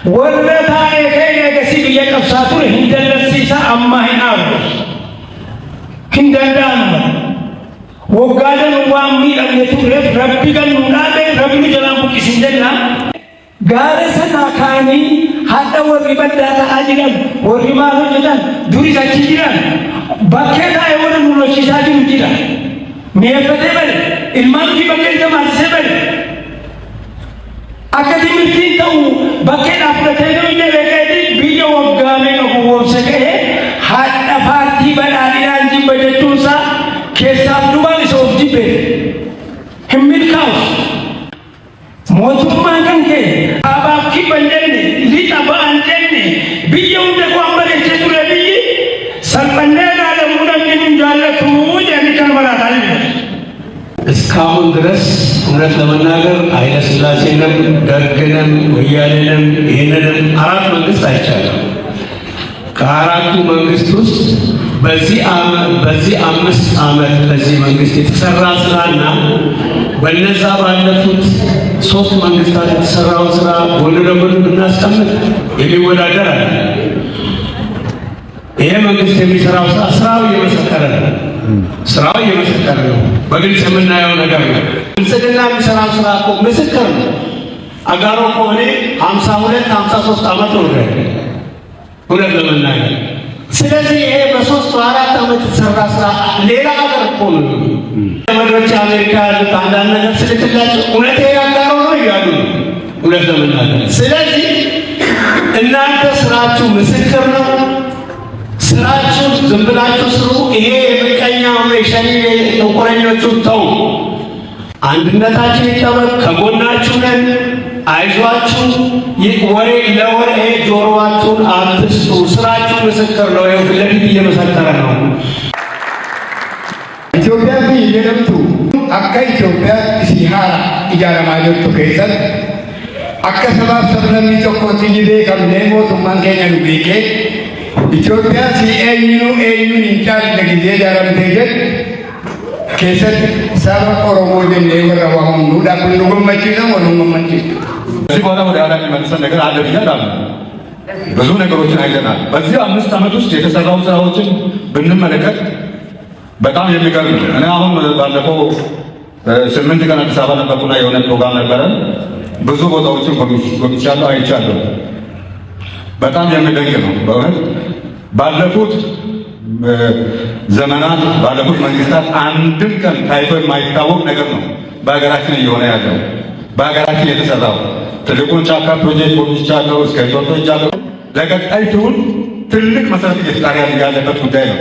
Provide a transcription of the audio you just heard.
والنتائج كيني كسيب يكفساتور هندلسيسا أما هنارس هندلدان وقادن وامي أبنتور ربي كان نونامي ربي جلام بكسندنا غارسنا كاني حتى وربدات أجلن ورماه جلن دوري ساكيجلن بكيتا يوانا نولوشيساجي مجلن ميفتبل ilman ki bakkee jamaat sebel akademi tintau bakkee afratee doonye beekee biyya waggaamee qabu woomsa ka'ee haadha paartii badhaadhinaan jibba jechuunsaa keessaaf dubaan isa of jibbee hin milkaa'u mootummaa kan kee abaaf kibba hin jenne lixa ba'an jenne biyya hunda waan bareechee ture biyyi salphannee ilaalamuu dhabni jaallatu jedhanii kan baraatanii እስካሁን ድረስ እውነት ለመናገር ኃይለ ሥላሴንም ደርግንም ወያኔንም ይህንንም አራት መንግስት አይቻልም። ከአራቱ መንግስት ውስጥ በዚህ 5 ዓመት በዚህ መንግስት የተሰራ ስራና በነዛ ባለፉት 3 መንግስታት የተሰራው ስራ ጎን ለጎን ብናስቀምጥ የሚወዳደር አለ። ይሄ መንግስት የሚሰራው ስራው እየመሰከረ ነው። ስራው እየመሰከረ ነው። በግልጽ የምናየው ነገር ነው። ብልጽግና የሚሰራው ስራ እኮ ምስክር ነው። አጋሮ ከሆነ 52 53 ዓመት ነው እውነት ለመናገር። ስለዚህ ይሄ በ3 4 ዓመት የተሰራ ስራ ሌላ ሀገር እኮ ነው። ዘመዶች አሜሪካ ያሉት አንዳንድ ነገር ስልክላቸው እውነት ይሄ አጋሮ ነው እያሉ እውነት ለመናገር። ስለዚህ እናንተ ስራችሁ ምስክር ነው። ስራችሁ ዝም ብላችሁ ስሩ። ይሄ የምቀኛው የሸኔ ተንኮለኞቹ ተው። አንድነታችን ይጠበቅ። ከጎናችሁ ነን። አይዟችሁ። ወሬ ለወሬ ጆሮአችሁን አትስጡ። ስራችሁ ምስክር ነው። ይኸው ፊት ለፊት እየመሰከረ ነው። ኢትዮጵያ የለምቱ አካ ኢትዮጵያ ሲሃራ ኢጃራማ ጅርቱ ከይሰት አካ ሰባብ ሰብለሚ tokkotti jibee qabnee mootummaan keenya nu beekee ኢትዮጵያ ሲኤዩን ኢንቻርጅ ለጊዜ ጃራምቴ ጀት ከሰት ሳባ ኦሮሞ ጀኔ ወራዋም ኑዳ ኩሉ ገመቺ ነው ወሉ ገመቺ እዚህ በኋላ ወደ ኋላ የሚመልሰን ነገር አለ ብዬ አላምንም። ብዙ ነገሮችን አይተናል። በዚህ 5 ዓመት ውስጥ የተሰራው ስራዎችን ብንመለከት በጣም የሚገርም ነው። እኔ አሁን ባለፈው 8 ቀን አዲስ አበባ ነበርኩና የሆነ ፕሮግራም ነበረ። ብዙ ቦታዎችን ጎብኝቻለሁ፣ አይቻለሁ። በጣም የሚደንቅ ነው በእውነት። ባለፉት ዘመናት ባለፉት መንግስታት አንድም ቀን ታይቶ የማይታወቅ ነገር ነው በሀገራችን እየሆነ ያለው። በሀገራችን የተሰራው ትልቁን ጫካ ፕሮጀክት ጎብኝቻለሁ፣ እስከ ቶቶቻለሁ። ለቀጣይ ትውልድ ትልቅ መሰረት እየተጣለ ያለበት ጉዳይ ነው።